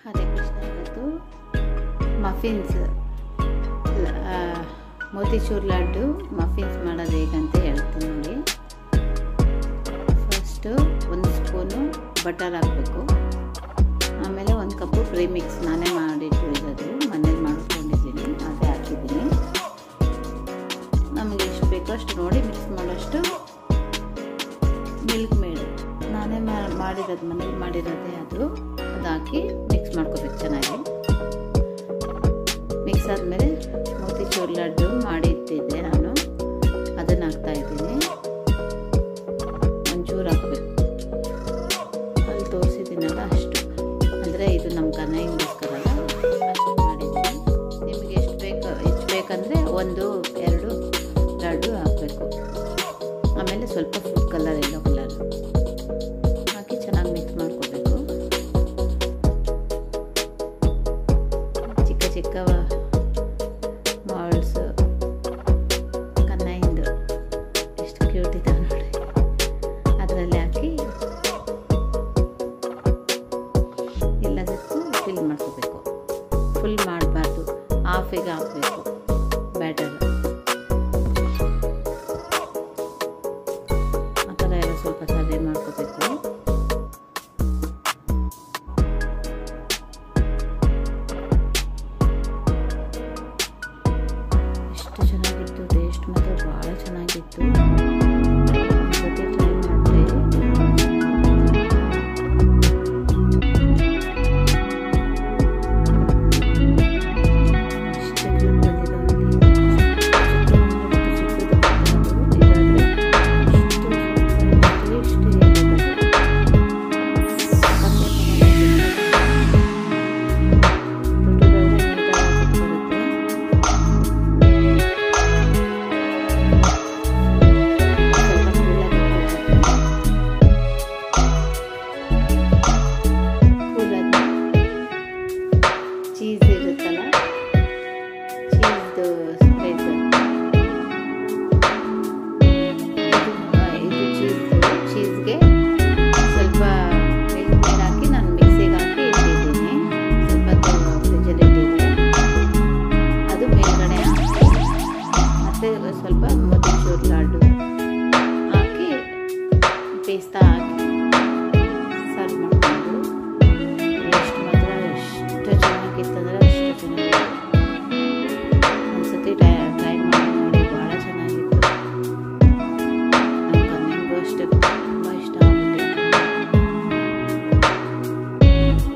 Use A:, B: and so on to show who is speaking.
A: ಹರೇ ಕೃಷ್ಣ. ಇವತ್ತು muffins motichoor laddu muffins ಮಾಡೋದು ಹೇಗಂತ ಹೇಳ್ತೀನಿ ನೋಡಿ. ಫಸ್ಟು 1 ಸ್ಪೂನು ಬಟರ್ ಹಾಕಬೇಕು. ಆಮೇಲೆ 1 ಕಪ್ಪು ಪ್ರೀಮಿಕ್ಸ್ ನಾನೇ ಮಾಡಿಟ್ಟಿರೋದು, ಮನೇಲಿ ಮಾಡ್ಕೊಂಡಿದ್ದೀನಿ, ಅದೇ ಹಾಕಿದ್ದೀನಿ. ನಮಗೆ ಎಷ್ಟು ಬೇಕೋ ಅಷ್ಟು ನೋಡಿ ಮಿಕ್ಸ್ ಮಾಡೋಷ್ಟು ಮಿಲ್ಕ್ ಮೇಡ್ ನಾನೇ ಮಾಡಿರೋದು, ಮನೇಲಿ ಮಾಡಿರೋದೇ ಅದು ಹಾಕಿ ಮಿಕ್ಸ್ ಮಾಡ್ಕೋಬೇಕು ಚೆನ್ನಾಗಿ. ಮಿಕ್ಸ್ ಆದಮೇಲೆ ಮೋತಿಚೂರ್ ಲಡ್ಡು ಮಾಡಿ ಇಟ್ಟಿದ್ದೆ ನಾನು, ಅದನ್ನು ಹಾಕ್ತಾಯಿದ್ದೀನಿ. ಒಂಚೂರು ಹಾಕಬೇಕು, ಅಲ್ಲಿ ತೋರಿಸಿದ್ದೀನಲ್ಲ ಅಷ್ಟು, ಅಂದರೆ ಇದು ನಮ್ಮ ಕನ್ನಯ್ಯಗೋಸ್ಕರ ಅಷ್ಟು ಮಾಡಿದ್ದೀನಿ. ನಿಮಗೆ ಎಷ್ಟು ಬೇಕಂದರೆ 1-2 ಲಡ್ಡು ಹಾಕಬೇಕು. ಆಮೇಲೆ ಸ್ವಲ್ಪ ಫುಡ್ ಕಲರ್, ಎಲ್ಲೋ ಕಲರ್ ಹಾಕಿ ಚೆನ್ನಾಗಿ ಮಿಕ್ಸ್ ಮಾಡ್ಕೋಬೇಕು. ಚಿಕ್ಕ ಮಾಲ್ಸ್ ಕನ್ನಯ್ಯಂದು ಎಷ್ಟು ಕ್ಯೂಟ್ ಇದೆ ನೋಡಿ, ಅದರಲ್ಲಿ ಹಾಕಿ ಎಲ್ಲದಕ್ಕೂ ಫಿಲ್ ಮಾಡ್ಕೋಬೇಕು. ಫುಲ್ ಮಾಡಬಾರ್ದು, ಹಾಫಿಗೆ ಹಾಕಬೇಕು.